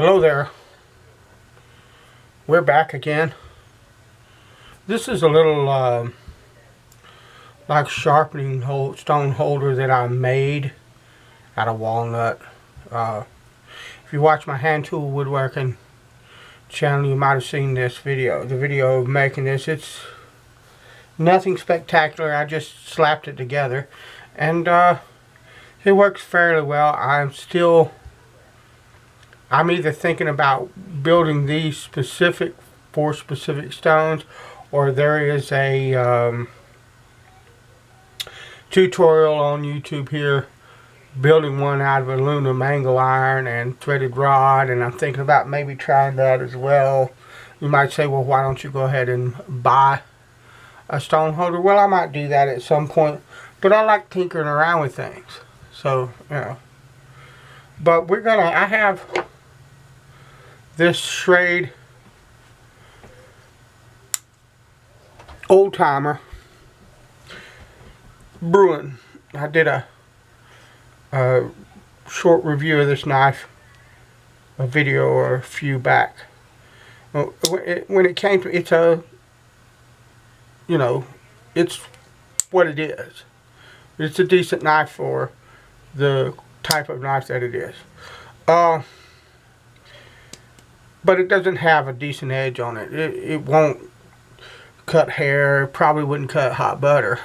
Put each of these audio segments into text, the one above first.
Hello there. We're back again. This is a little like sharpening stone holder that I made out of walnut. If you watch my hand tool woodworking channel, you might have seen this video. The video of making this. It's nothing spectacular. I just slapped it together, and it works fairly well. I'm either thinking about building these for specific stones, or there is a tutorial on YouTube here building one out of aluminum angle iron and threaded rod, and I'm thinking about maybe trying that as well. You might say, well, why don't you go ahead and buy a stone holder? Well, I might do that at some point, but I like tinkering around with things. So, you know. But I have this Schrade old timer Bruin. I did a short review of this knife, a video or a few back. When it came to it's what it is. It's a decent knife for the type of knife that it is. But it doesn't have a decent edge on it. It won't cut hair. It probably wouldn't cut hot butter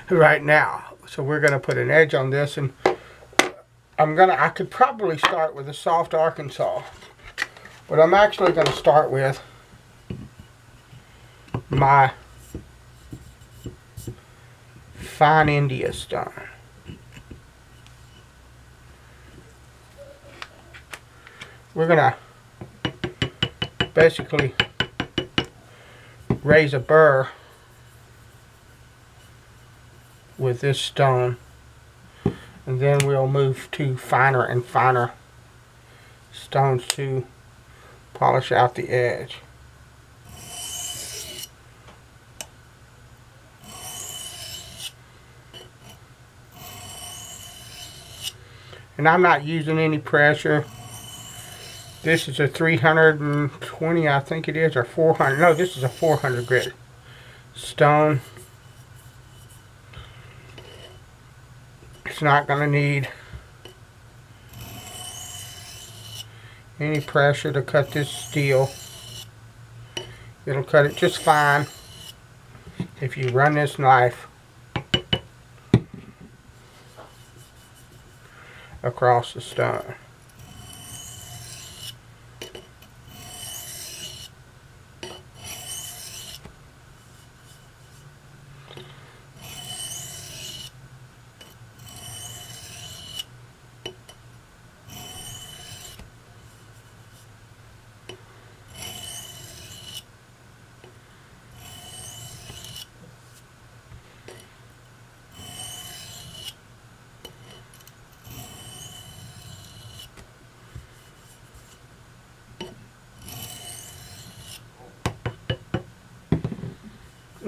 right now. So we're gonna put an edge on this, and I could probably start with a soft Arkansas, but I'm actually gonna start with my fine India stone. We're gonna basically raise a burr with this stone, and then we'll move to finer and finer stones to polish out the edge. And I'm not using any pressure. This is a 320, I think it is, or 400. No, this is a 400 grit stone. It's not going to need any pressure to cut this steel. It'll cut it just fine if you run this knife across the stone.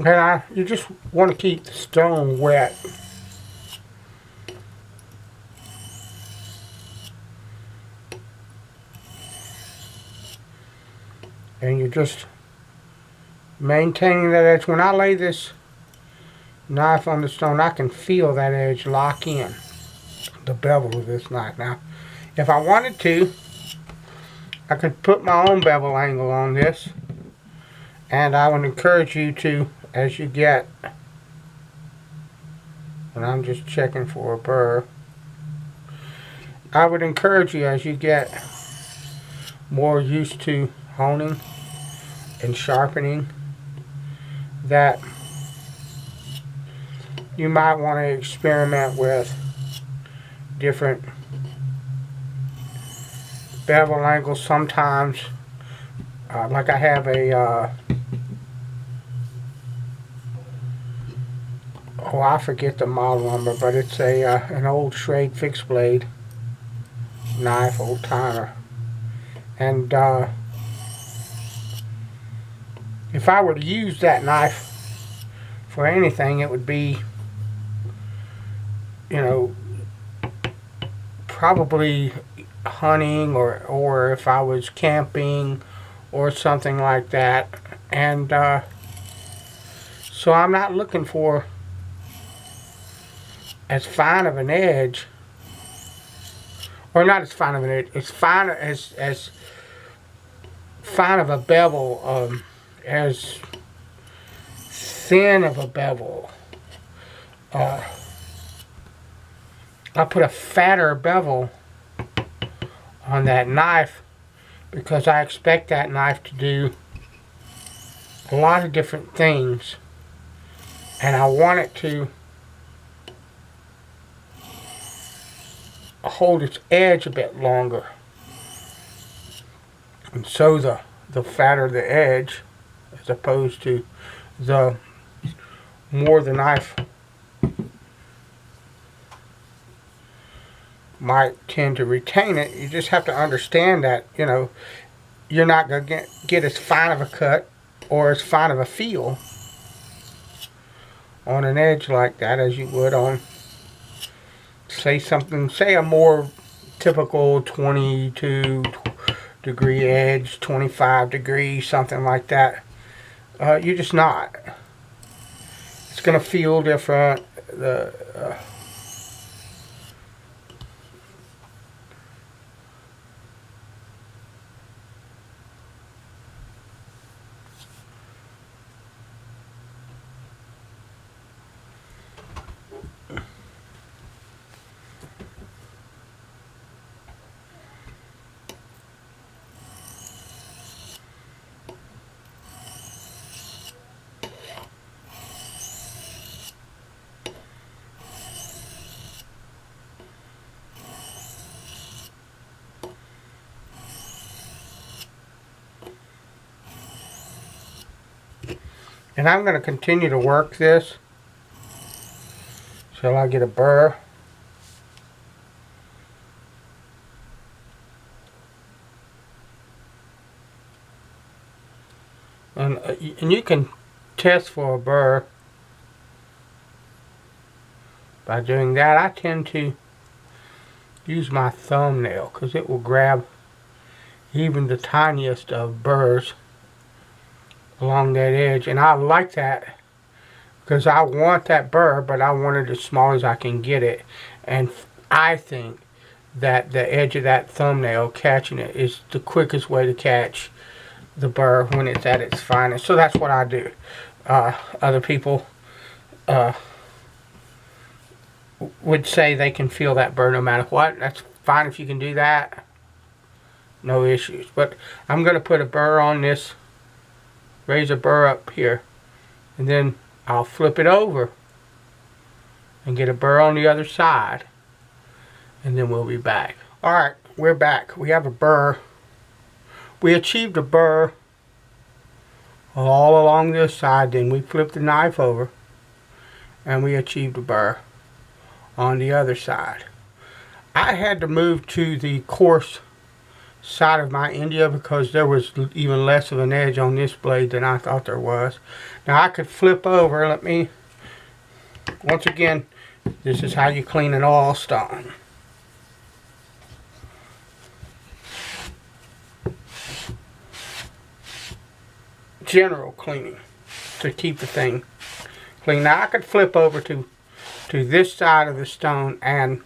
And you just want to keep the stone wet. And you're just maintaining that edge. When I lay this knife on the stone, I can feel that edge lock in the bevel of this knife. Now, if I wanted to, I could put my own bevel angle on this, and I would encourage you to, as you get, and I'm just checking for a burr, I would encourage you, as you get more used to honing and sharpening, that you might want to experiment with different bevel angles. Sometimes, like I have a I forget the model number, but it's an old Schrade fixed blade knife, old timer. And if I were to use that knife for anything, it would be, you know, probably hunting or if I was camping or something like that. And so I'm not looking for as fine of an edge, or not as fine of an edge, as fine as fine of a bevel, as thin of a bevel. I put a fatter bevel on that knife because I expect that knife to do a lot of different things, and I want it to hold its edge a bit longer. And so the fatter the edge, as opposed to the more the knife might tend to retain it. You just have to understand that, you know, you're not going to get as fine of a cut or as fine of a feel on an edge like that as you would on, say a more typical 22 degree edge, 25 degrees, something like that. You're just not. It's going to feel different. And I'm going to continue to work this till I get a burr. And you can test for a burr by doing that. I tend to use my thumbnail because it will grab even the tiniest of burrs along that edge, and I like that because I want that burr, but I want it as small as I can get it. And I think that the edge of that thumbnail, catching it, is the quickest way to catch the burr when it's at its finest. So that's what I do. Other people would say they can feel that burr no matter what. That's fine if you can do that. No issues. But I'm going to put a burr on this, raise a burr up here, and then I'll flip it over and get a burr on the other side, and then we'll be back. Alright, we're back. We have a burr. We achieved a burr all along this side, then we flipped the knife over and we achieved a burr on the other side. I had to move to the coarse side of my India because there was even less of an edge on this blade than I thought there was. Now I could flip over. Let me, once again, this is how you clean an oil stone. General cleaning to keep the thing clean. Now I could flip over to this side of the stone and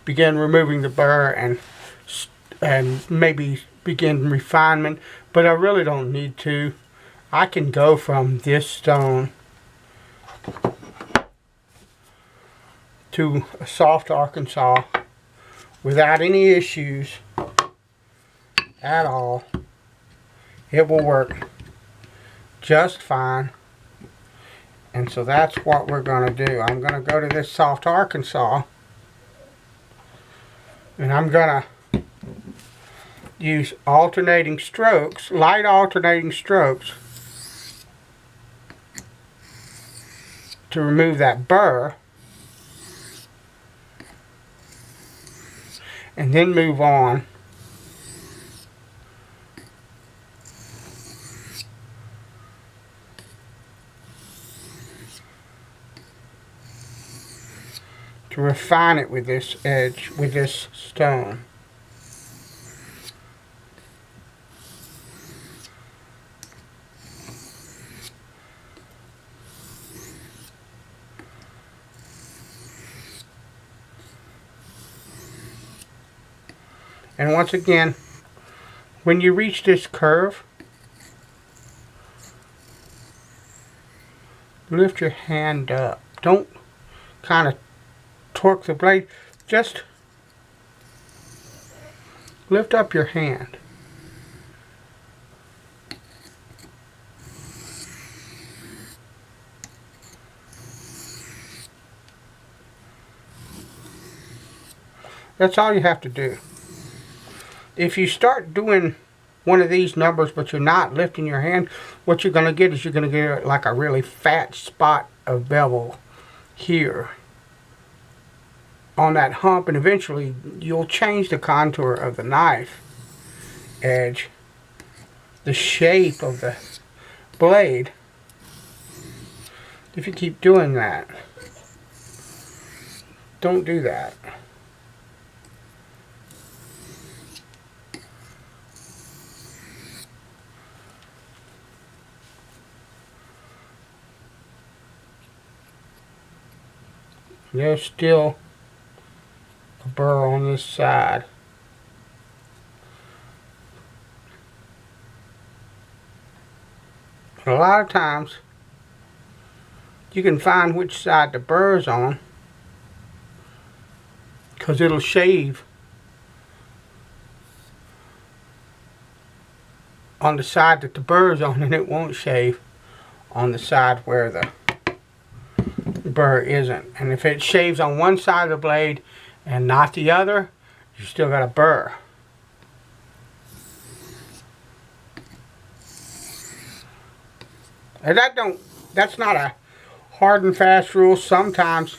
begin removing the burr and maybe begin refinement, but I really don't need to. I can go from this stone to a soft Arkansas without any issues at all. It will work just fine. And so that's what we're going to do. I'm going to go to this soft Arkansas, and I'm going to use alternating strokes, light alternating strokes, to remove that burr, and then move on to refine it with this edge, with this stone. And once again, when you reach this curve, lift your hand up. Don't kind of torque the blade. Just lift up your hand. That's all you have to do. If you start doing one of these numbers but you're not lifting your hand, what you're going to get is you're going to get like a really fat spot of bevel here on that hump, and eventually you'll change the contour of the knife edge, the shape of the blade, if you keep doing that. Don't do that. There's still a burr on this side. A lot of times you can find which side the burr's on because it'll shave on the side that the burr's on, and it won't shave on the side where the burr isn't. And if it shaves on one side of the blade and not the other, you still got a burr. And that's not a hard and fast rule. Sometimes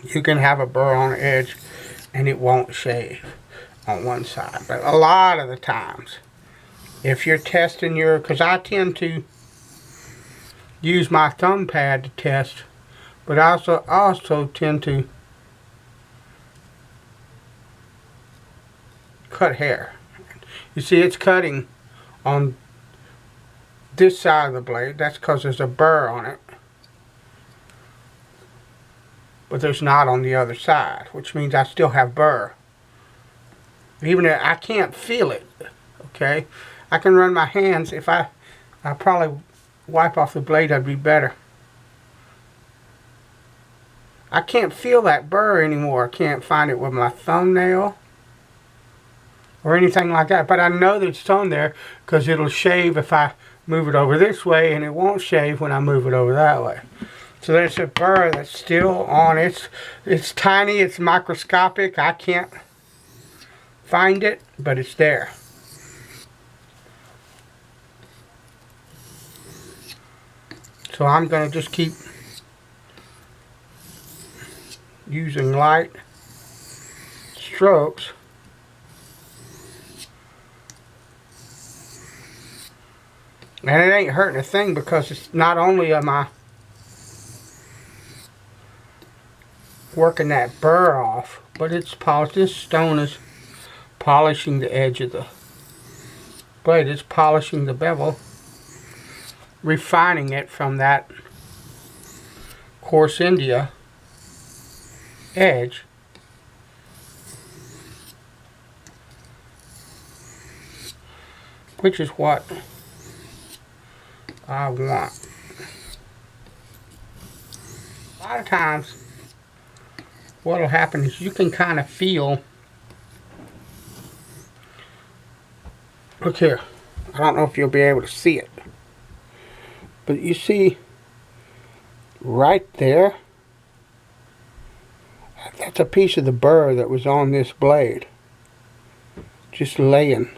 you can have a burr on the edge and it won't shave on one side. But a lot of the times, if you're testing your, because I tend to use my thumb pad to test, but I also tend to cut hair. You see, it's cutting on this side of the blade. That's because there's a burr on it, but there's not on the other side, which means I still have burr. Even if I can't feel it, okay? I can run my hands. If I probably wipe off the blade, that'd be better. I can't feel that burr anymore. I can't find it with my thumbnail or anything like that. But I know that it's on there because it'll shave if I move it over this way, and it won't shave when I move it over that way. So there's a burr that's still on. It's tiny. It's microscopic. I can't find it, but it's there. So I'm going to just keep using light strokes. And it ain't hurting a thing, because it's not only am I working that burr off, but it's polished. This stone is polishing the edge of the blade. It's polishing the bevel, refining it from that coarse India edge. Which is what I want. A lot of times what will happen is you can kind of feel, look here, I don't know if you'll be able to see it, but you see right there, that's a piece of the burr that was on this blade, just laying.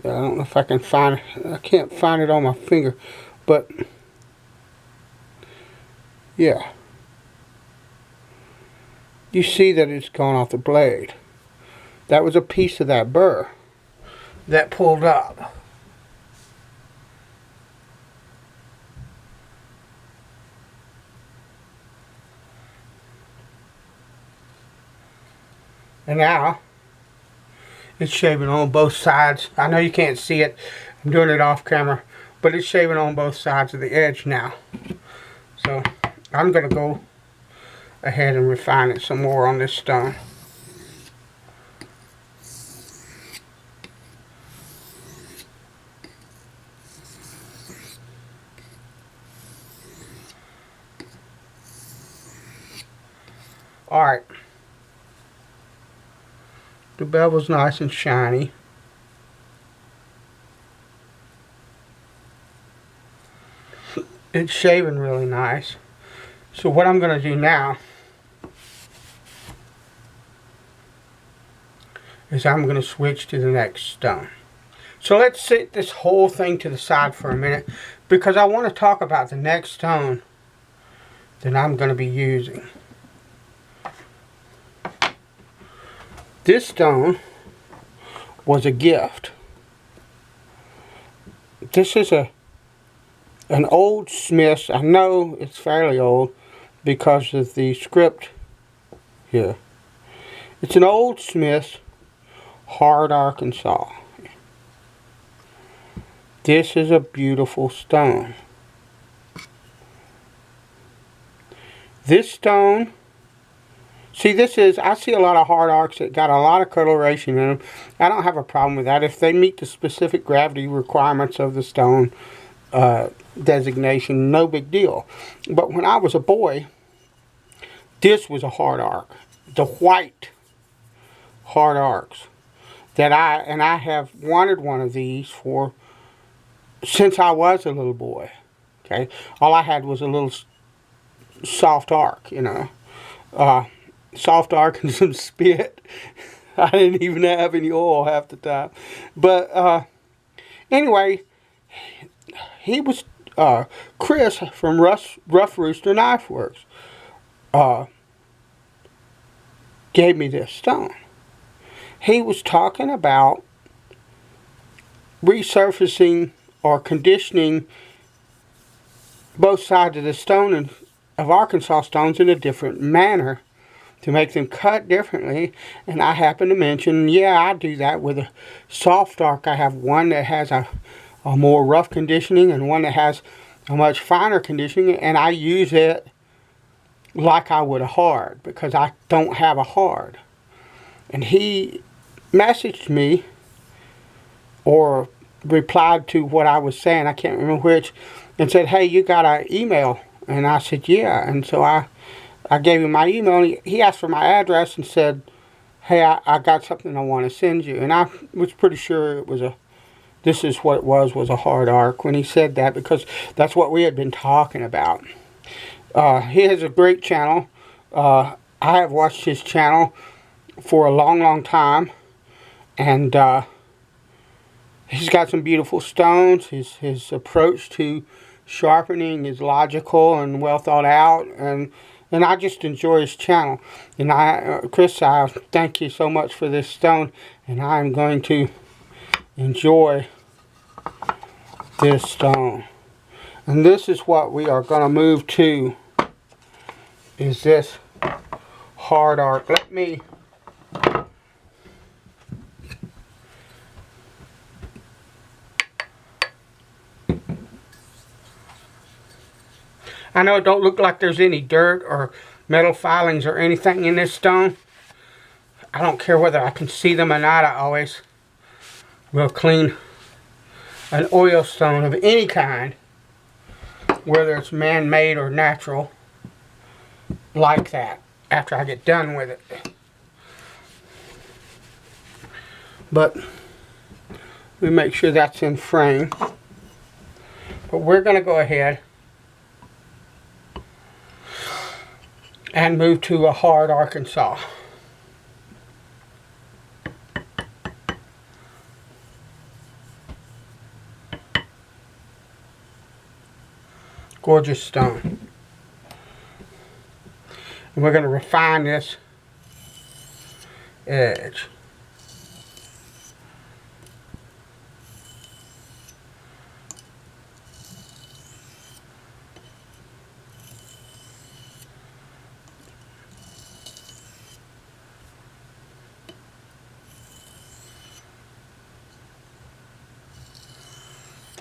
I don't know if I can find it. I can't find it on my finger, but yeah, you see that it's gone off the blade. That was a piece of that burr that pulled up. And now it's shaving on both sides. I know you can't see it. I'm doing it off camera. But it's shaving on both sides of the edge now. So I'm going to go ahead and refine it some more on this stone. Alright. The bevel's nice and shiny. It's shaving really nice. So what I'm going to do now is I'm going to switch to the next stone. So let's set this whole thing to the side for a minute, because I want to talk about the next stone that I'm going to be using. This stone was a gift. This is an old Smith's. I know it's fairly old because of the script here. It's an old Smith's, Hard, Arkansas. This is a beautiful stone. This stone, see, I see a lot of hard arcs that got a lot of coloration in them. I don't have a problem with that. If they meet the specific gravity requirements of the stone designation, no big deal. But when I was a boy, this was a hard arc. The white hard arcs that I have wanted one of these since I was a little boy. Okay, all I had was a little soft arc, you know, soft arc and some spit. I didn't even have any oil half the time. But anyway, he was Chris from Rough Rooster Knife Works gave me this stone. He was talking about resurfacing or conditioning both sides of the stone of Arkansas stones in a different manner to make them cut differently. And I happen to mention, yeah, I do that with a soft arc. I have one that has a more rough conditioning and one that has a much finer conditioning, and I use it like I would a hard because I don't have a hard. And he messaged me or replied to what I was saying, I can't remember which, and said, hey, you got an email? And I said, yeah. And so I gave him my email, and he asked for my address and said, hey, I got something I want to send you. And I was pretty sure it was this is what it was a hard arc when he said that, because that's what we had been talking about. He has a great channel. I have watched his channel for a long time, and he's got some beautiful stones. His approach to sharpening is logical and well thought out, and I just enjoy his channel. And Chris, I thank you so much for this stone, and I'm going to enjoy this stone. And this is what we are going to move to, is this hard arc. Let me I know it don't look like there's any dirt or metal filings or anything in this stone. I don't care whether I can see them or not. I always will clean an oil stone of any kind, whether it's man-made or natural, like that, after I get done with it. But we make sure that's in frame. But we're going to go ahead and move to a hard Arkansas. Gorgeous stone. And we're going to refine this edge.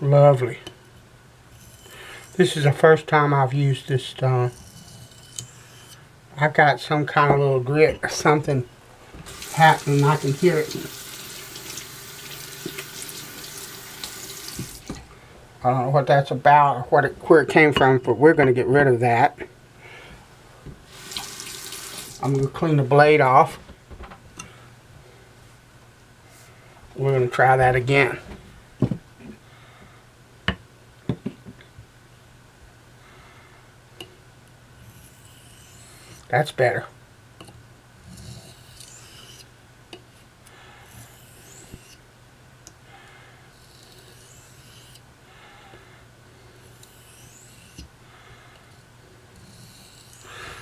Lovely. This is the first time I've used this stone. I've got some kind of little grit or something happening. I can hear it. I don't know what that's about or where it came from, but we're going to get rid of that. I'm going to clean the blade off. We're going to try that again. That's better.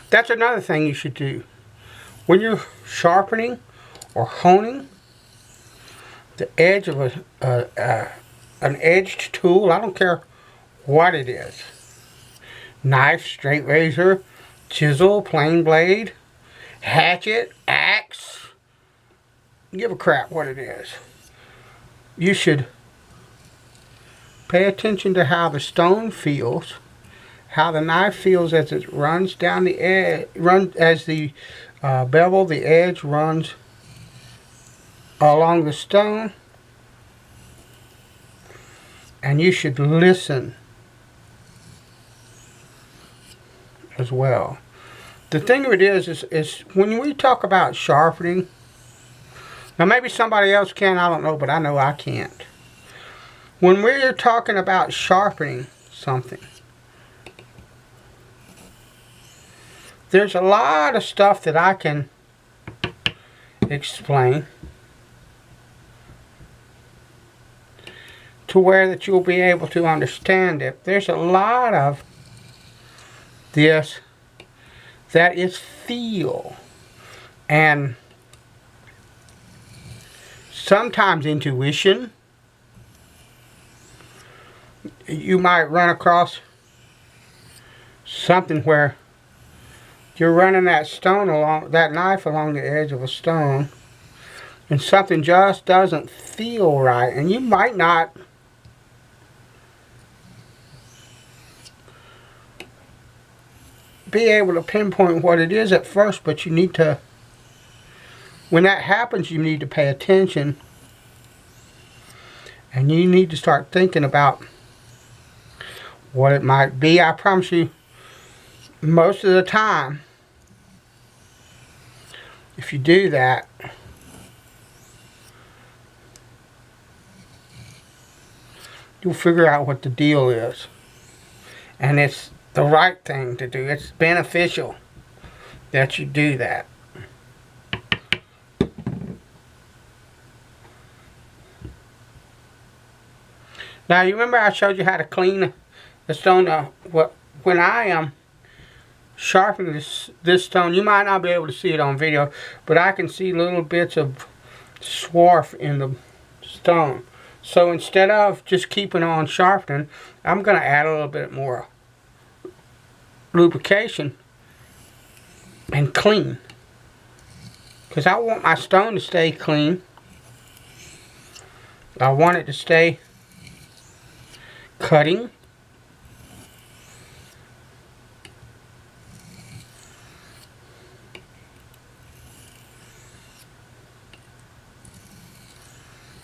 That's another thing you should do. When you're sharpening or honing the edge of an edged tool, I don't care what it is. Knife, straight razor, chisel, plane blade, hatchet, axe. Give a crap what it is. You should pay attention to how the stone feels, how the knife feels as it runs down the edge, as the bevel, the edge runs along the stone. And you should listen as well. The thing of it is when we talk about sharpening, now maybe somebody else can, I don't know, but I know I can't. When we're talking about sharpening something, there's a lot of stuff that I can explain to where that you'll be able to understand it. There's a lot of this that is feel, and sometimes intuition. You might run across something where you're running that stone along, that knife along the edge of a stone, and something just doesn't feel right, and you might not be able to pinpoint what it is at first, but you need to, when that happens, you need to pay attention, and you need to start thinking about what it might be. I promise you, most of the time, if you do that, you'll figure out what the deal is. And it's the right thing to do. It's beneficial that you do that. Now, you remember I showed you how to clean the stone? When I am sharpening this stone, you might not be able to see it on video, but I can see little bits of swarf in the stone. So instead of just keeping on sharpening, I'm going to add a little bit more lubrication and clean, because I want my stone to stay clean. I want it to stay cutting.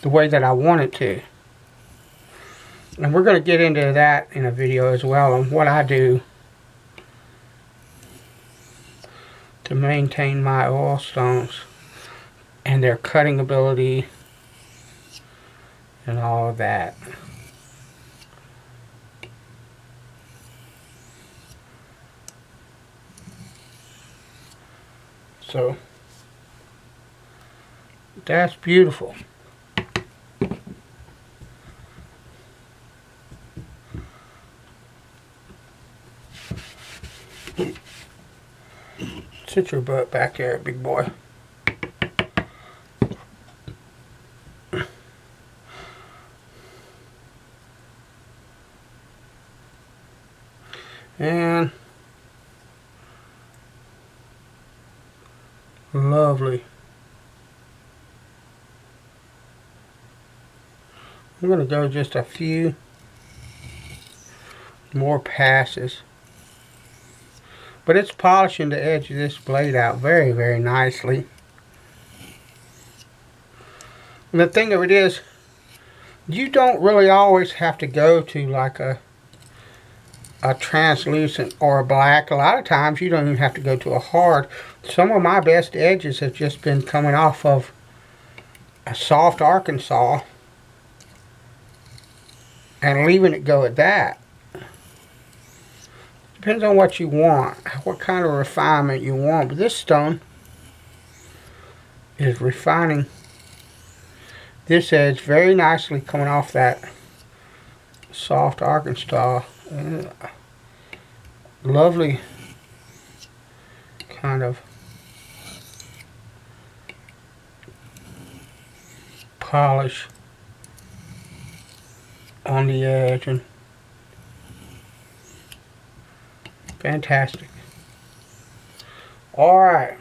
The way that I want it to. And we're going to get into that in a video as well, on what I do to maintain my oil stones and their cutting ability and all of that. So that's beautiful. Sit your butt back there, big boy. And lovely. I'm going to go just a few more passes. But it's polishing the edge of this blade out very, very nicely. And the thing of it is, you don't really always have to go to like a translucent or a black. A lot of times you don't even have to go to a hard. Some of my best edges have just been coming off of a soft Arkansas and leaving it go at that. Depends on what you want, what kind of refinement you want. But this stone is refining this edge very nicely, coming off that soft Arkansas. Lovely kind of polish on the edge, and fantastic. Alright,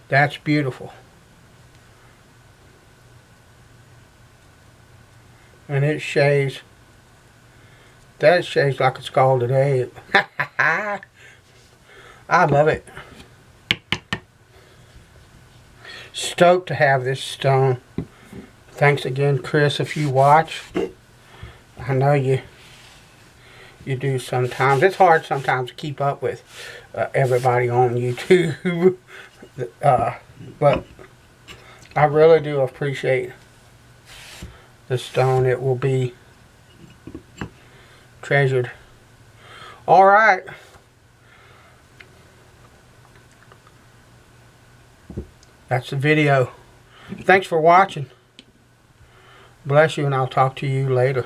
that's beautiful. And it shaves. That shaves like a scalded egg. I love it. Stoked to have this stone. Thanks again, Chris, if you watch. I know you do sometimes. It's hard sometimes to keep up with everybody on YouTube. But I really do appreciate the stone. It will be treasured. Alright. That's the video. Thanks for watching. Bless you, and I'll talk to you later.